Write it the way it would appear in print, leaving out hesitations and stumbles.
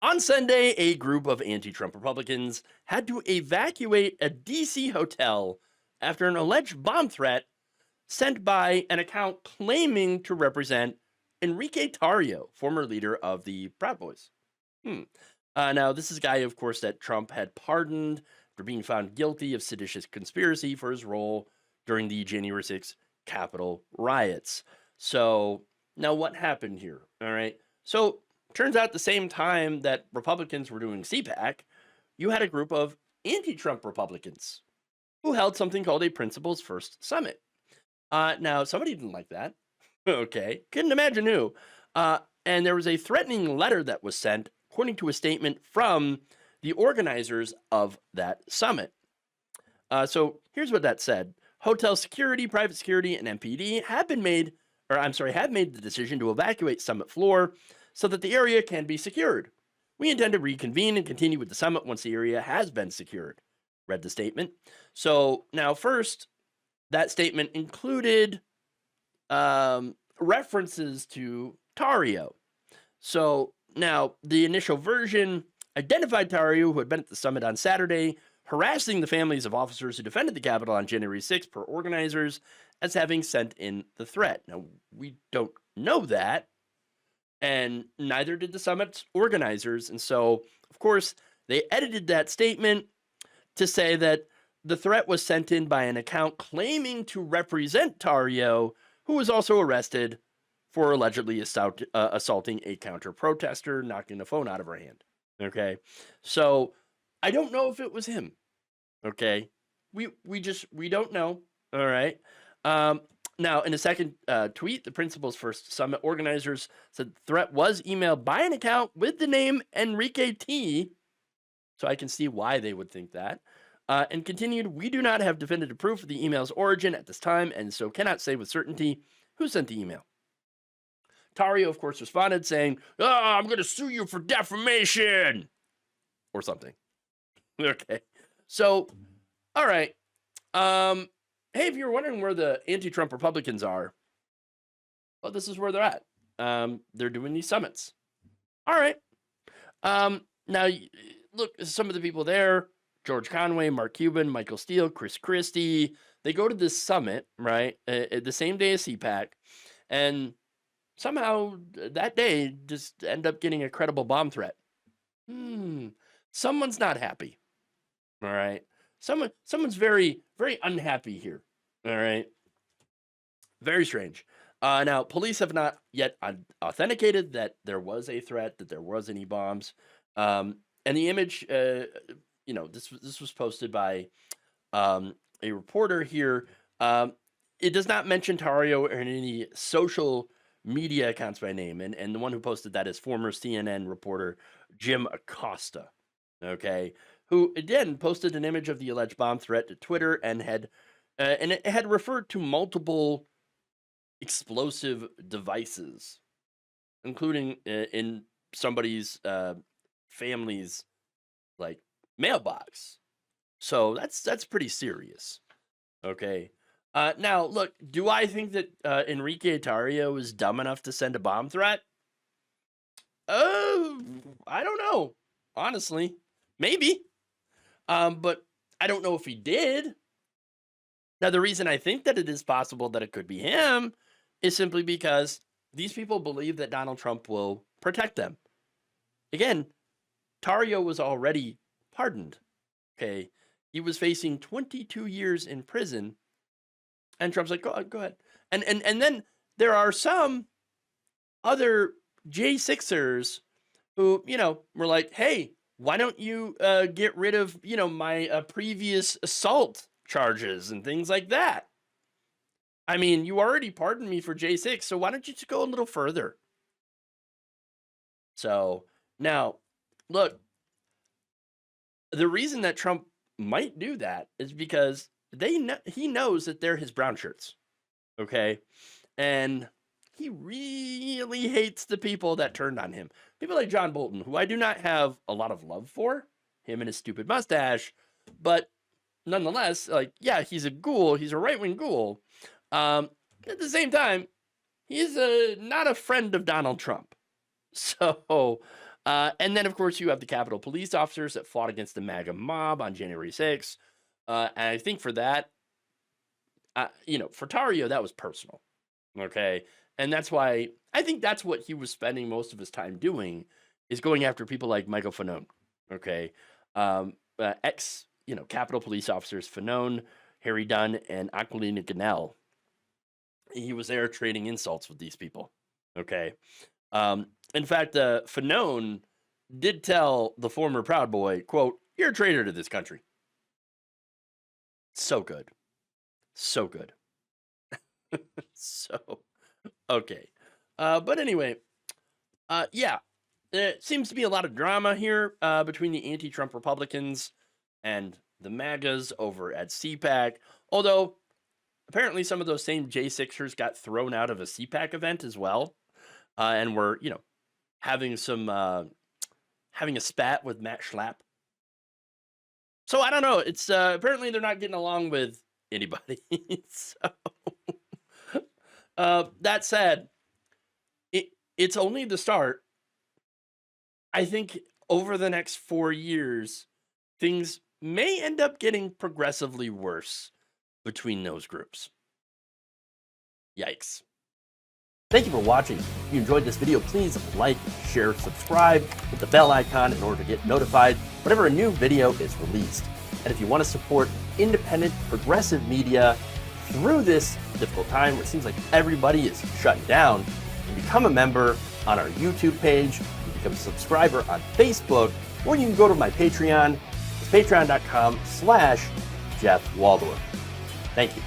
On Sunday, a group of anti Trump Republicans had to evacuate a DC hotel after an alleged bomb threat sent by an account claiming to represent Enrique Tarrio, former leader of the Proud Boys. Hmm. Now, this is a guy, of course, that Trump had pardoned for being found guilty of seditious conspiracy for his role during the January 6th Capitol riots. So, now what happened here? All right. So, turns out the same time that Republicans were doing CPAC, you had a group of anti Trump Republicans who held something called a Principles First Summit. Now, somebody didn't like that. Okay. Couldn't imagine who. And there was a threatening letter that was sent, according to a statement from the organizers of that summit. So here's what that said: Hotel security, private security, and MPD have made the decision to evacuate summit floor so that the area can be secured. We intend to reconvene and continue with the summit once the area has been secured. Read the statement. So now, first, that statement included references to Tario. So now the initial version identified Tario, who had been at the summit on Saturday, harassing the families of officers who defended the Capitol on January 6th per organizers, as having sent in the threat. Now, we don't know that, and neither did the summit's organizers. And so, of course, they edited that statement to say that the threat was sent in by an account claiming to represent Tario, who was also arrested for allegedly assaulting a counter protester, knocking the phone out of her hand. Okay. So I don't know if it was him. Okay. We don't know. All right. Now, in a second tweet, the Principles First Summit organizers said the threat was emailed by an account with the name Enrique T. So I can see why they would think that. And continued, we do not have definitive proof of the email's origin at this time, and so cannot say with certainty who sent the email. Tario, of course, responded saying, I'm going to sue you for defamation or something. Okay. So, all right. Hey, if you're wondering where the anti Trump Republicans are, well, this is where they're at. They're doing these summits. All right. Now, look, some of the people there: George Conway, Mark Cuban, Michael Steele, Chris Christie. They go to this summit, right, the same day as CPAC, and somehow that day just end up getting a credible bomb threat. Someone's not happy. All right. Someone's very, very unhappy here. All right. Very strange. Now, police have not yet authenticated that there was a threat, that there was any bombs. And the image, this was posted by a reporter here. It does not mention Tario or any social media accounts by name, and the one who posted that is former CNN reporter Jim Acosta. Okay, who again posted an image of the alleged bomb threat to Twitter and it had referred to multiple explosive devices, including in somebody's family's like mailbox. So that's pretty serious. Okay. Now, look, do I think that Enrique Tarrio is dumb enough to send a bomb threat? I don't know. Honestly, maybe. But I don't know if he did. Now, the reason I think that it is possible that it could be him is simply because these people believe that Donald Trump will protect them. Again, Tarrio was already pardoned. Okay. He was facing 22 years in prison. And Trump's like, go ahead. And then there are some other J6ers who, were like, hey, why don't you get rid of, my previous assault charges and things like that? I mean, you already pardoned me for J6, so why don't you just go a little further? So now, look, the reason that Trump might do that is because he knows that they're his brown shirts, okay? And he really hates the people that turned on him. People like John Bolton, who I do not have a lot of love for, him and his stupid mustache, but nonetheless, like, yeah, he's a ghoul. He's a right-wing ghoul. At the same time, he's not a friend of Donald Trump. So, And then, of course, you have the Capitol police officers that fought against the MAGA mob on January 6th. And I think for that, for Tarrio, that was personal. Okay. And that's why I think that's what he was spending most of his time doing, is going after people like Michael Fanone. Okay. Capitol police officers Fanone, Harry Dunn, and Aquilina Ganell. He was there trading insults with these people. Okay. In fact, Fanone did tell the former Proud Boy, quote, "You're a traitor to this country." So good. So good. So, okay. But anyway, yeah, there seems to be a lot of drama here between the anti-Trump Republicans and the MAGAs over at CPAC. Although, apparently some of those same J6ers got thrown out of a CPAC event as well. And were, having a spat with Matt Schlapp. So I don't know. It's apparently they're not getting along with anybody. So that said, it's only the start. I think over the next 4 years, things may end up getting progressively worse between those groups. Yikes. Thank you for watching. If you enjoyed this video, please like, share, subscribe, hit the bell icon in order to get notified whenever a new video is released. And if you want to support independent, progressive media through this difficult time where it seems like everybody is shutting down, you can become a member on our YouTube page, you can become a subscriber on Facebook, or you can go to my Patreon. It's patreon.com/Jeff Waldorf. Thank you.